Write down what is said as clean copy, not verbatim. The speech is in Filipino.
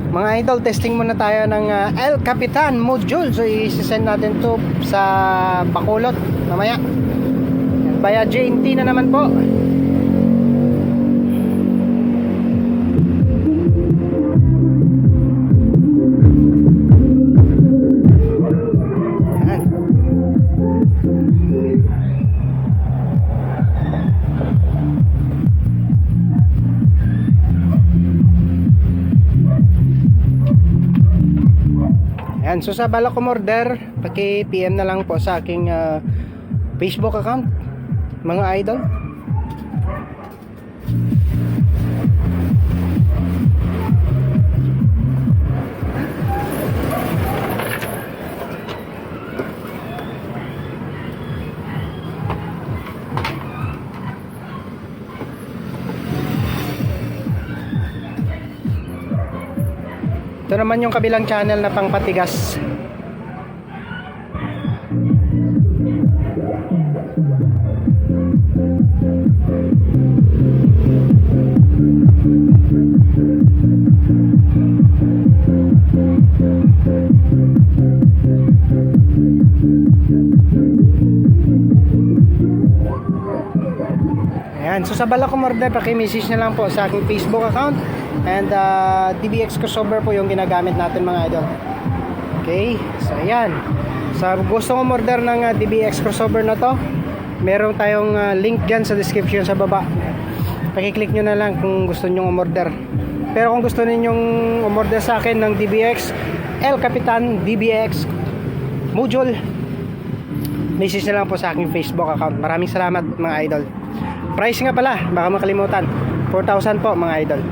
Mga idol, testing muna tayo ng El Capitan module. So i-send natin to sa Bacolod mamaya. Via JNT na naman po. Ayan, so sa balak umorder, paki-PM na lang po sa aking Facebook account, mga idol. Ito naman yung kabilang channel na pangpatigas. Ayan, so sa balak umorder, paki-message na lang po sa aking Facebook account. And DBX crossover po yung ginagamit natin, mga idol. Okay, so ayan. Sa gusto kong order ng DBX crossover na to, meron tayong link dyan sa description sa baba. Pakiclick nyo na lang kung gusto nyo umorder. Pero kung gusto ninyong umorder sa akin ng DBX El Capitan DBX module, message na lang po sa aking Facebook account. Maraming salamat, mga idol. Price nga pala, baka makalimutan, 4,000 po, mga idol.